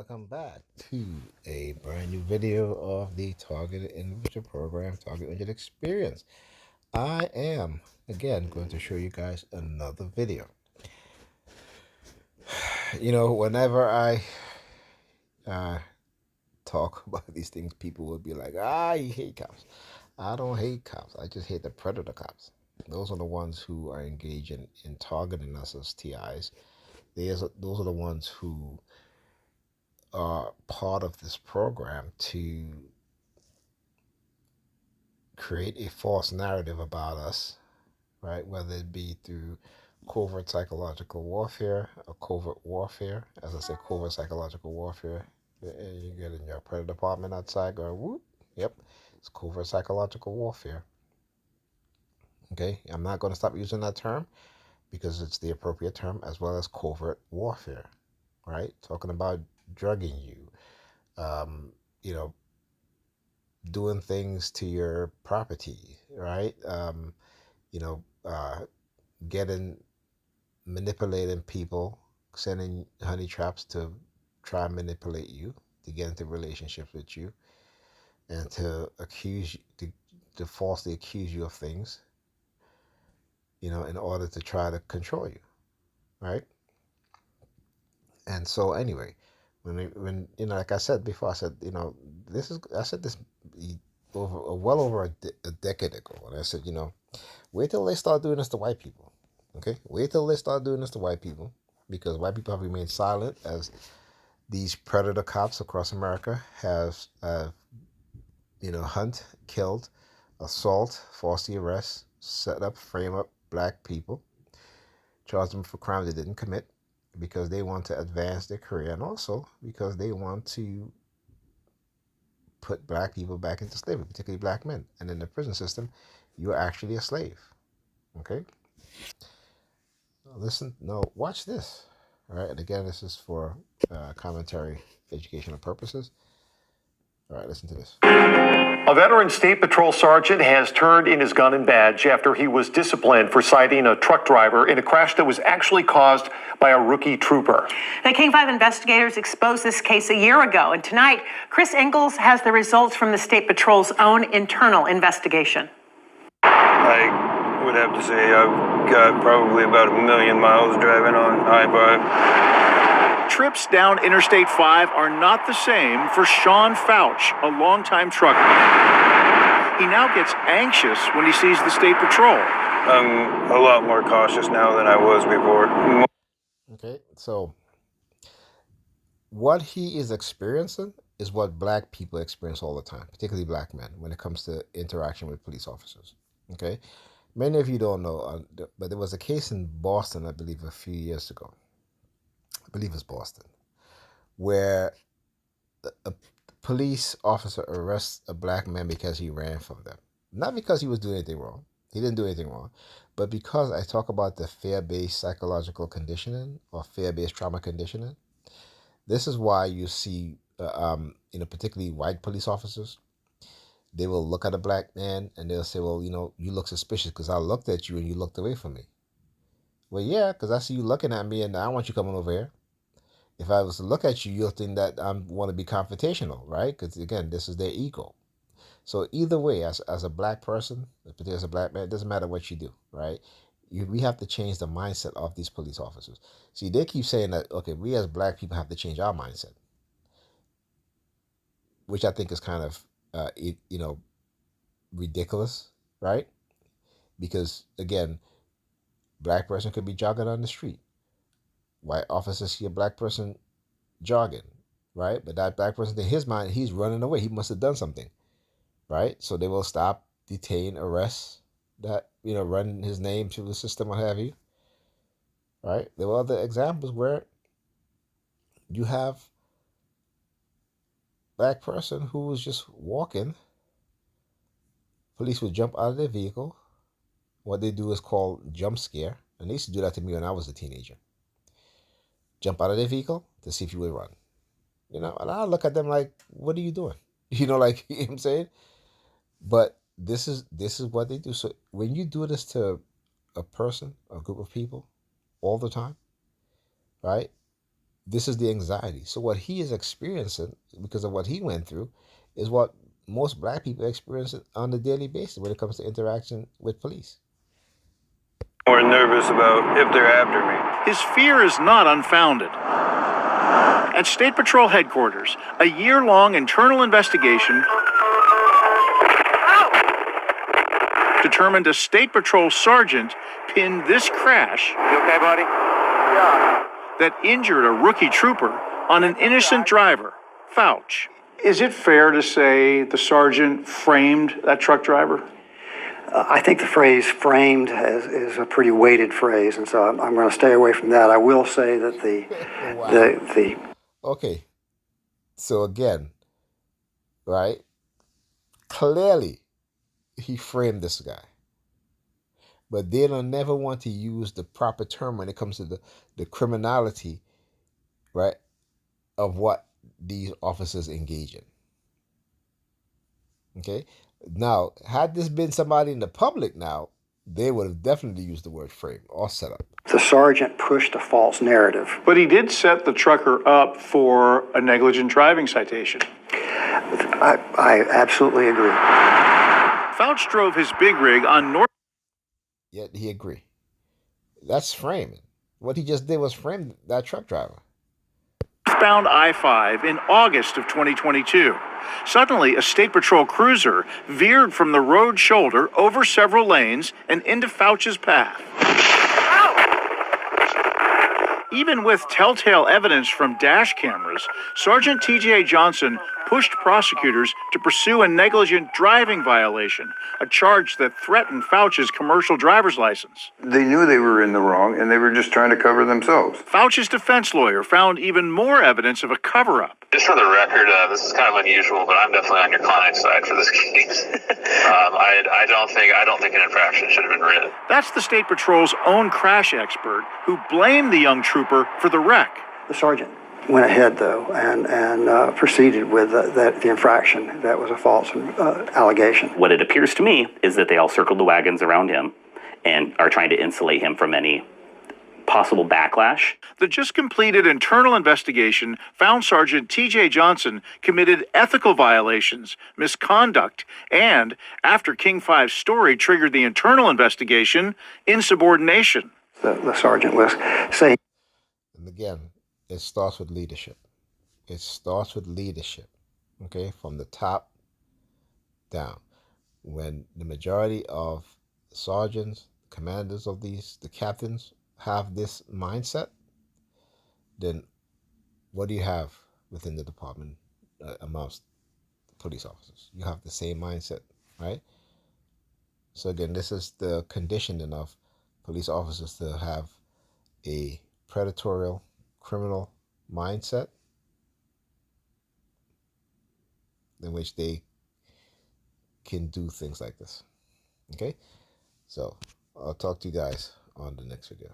welcome back to a brand new video of the Targeted Individual Program, Target Individual Experience. I am, again, going to show you guys another video. Whenever I talk about these things, people will be like, you hate cops. I don't hate cops. I just hate the predator cops. Those are the ones who are engaged in targeting us as TIs. Those are the ones who are part of this program to create a false narrative about us, right? Whether it be through covert psychological warfare or covert warfare. As I said, covert psychological warfare. You get in your predator department outside going, whoop, yep, it's covert psychological warfare. Okay, I'm not going to stop using that term because it's the appropriate term, as well as covert warfare, right? Talking about drugging you, um, you know, doing things to your property, right? You know, getting, manipulating people, sending honey traps to try and manipulate you, to get into relationships with you, and to accuse you, to falsely accuse you of things, in order to try to control you, right? And so anyway, when like I said before, I said, I said this over a decade ago, and I said, wait till they start doing this to white people. Okay? Wait till they start doing this to white people, because white people have remained silent as these predator cops across America have, hunt, killed, assault, falsely arrest, set up, frame up black people, charge them for crimes they didn't commit, because they want to advance their career, and also because they want to put black people back into slavery, particularly black men. And in the prison system, you're actually a slave. Okay? Listen, no, watch this. All right, and again, this is for commentary, educational purposes. All right, listen to this. A veteran State Patrol sergeant has turned in his gun and badge after he was disciplined for citing a truck driver in a crash that was actually caused by a rookie trooper. The King 5 investigators exposed this case a year ago, and tonight, Chris Ingalls has the results from the State Patrol's own internal investigation. I would have to say I've got probably about 1 million miles driving on I-5. Trips down Interstate 5 are not the same for Sean Fouch, a longtime trucker. He now gets anxious when he sees the State Patrol. I'm a lot more cautious now than I was before. Okay, so what he is experiencing is what black people experience all the time, particularly black men, when it comes to interaction with police officers. Okay, many of you don't know, but there was a case in Boston, I believe, a few years ago. I believe it's Boston, where a police officer arrests a black man because he ran from them. Not because he was doing anything wrong. He didn't do anything wrong. But because I talk about the fear-based psychological conditioning or fear-based trauma conditioning, this is why you see, particularly white police officers, they will look at a black man and they'll say, well, you look suspicious because I looked at you and you looked away from me. Well, yeah, because I see you looking at me and I don't want you coming over here. If I was to look at you, you'll think that I want to be confrontational, right? Because, again, this is their ego. So either way, as a black person, particularly as a black man, it doesn't matter what you do, right? We have to change the mindset of these police officers. See, they keep saying that, okay, we as black people have to change our mindset, which I think is kind of, ridiculous, right? Because, again, black person could be jogging on the street. White officers see a black person jogging, right? But that black person, in his mind, he's running away. He must have done something, right? So they will stop, detain, arrest that, run his name through the system, what have you, right? There were other examples where you have black person who was just walking. Police would jump out of their vehicle. What they do is called jump scare. And they used to do that to me when I was a teenager. Jump out of their vehicle to see if you would run. And I look at them like, what are you doing? You know what I'm saying? But this is what they do. So when you do this to a person, a group of people, all the time, right? This is the anxiety. So what he is experiencing because of what he went through is what most black people experience on a daily basis when it comes to interaction with police. More nervous about if they're after me. His fear is not unfounded. At State Patrol headquarters, a year-long internal investigation determined a State Patrol sergeant pinned this crash You okay, buddy? that injured a rookie trooper on an innocent driver, Fouch. Is it fair to say the sergeant framed that truck driver? I think the phrase framed is a pretty weighted phrase, and so I'm going to stay away from that. I will say that the Okay. So again, right? Clearly, he framed this guy. But they don't never want to use the proper term when it comes to the criminality, right, of what these officers engage in. Okay? Now, had this been somebody in the public now, they would have definitely used the word frame or set up. the sergeant pushed a false narrative. But he did set the trucker up for a negligent driving citation. I absolutely agree. Fouch drove his big rig on Yet he agreed. That's framing. What he just did was frame that truck driver. northbound I-5 in August of 2022. Suddenly, a State Patrol cruiser veered from the road shoulder over several lanes and into Fouch's path. Even with telltale evidence from dash cameras, Sergeant T.J. Johnson pushed prosecutors to pursue a negligent driving violation, a charge that threatened Fouch's commercial driver's license. They knew they were in the wrong, and they were just trying to cover themselves. Fouch's defense lawyer found even more evidence of a cover-up. Just for the record, this is kind of unusual, but I'm definitely on your client's side for this case. I don't think an infraction should have been written. That's the State Patrol's own crash expert who blamed the young trooper for the wreck. The sergeant went ahead, though, and proceeded with the infraction. That was a false allegation. What it appears to me is that they all circled the wagons around him and are trying to insulate him from any possible backlash. The just completed internal investigation found Sergeant T.J. Johnson committed ethical violations, misconduct, and, after King 5's story triggered the internal investigation, insubordination. The sergeant was saying. And again, it starts with leadership. It starts with leadership, okay, from the top down. When the majority of sergeants, commanders of the captains, have this mindset, then what do you have within the department amongst police officers? You have the same mindset, right? So again, this is the conditioning of police officers to have a predatory criminal mindset in which they can do things like this. Okay? So I'll talk to you guys on the next video.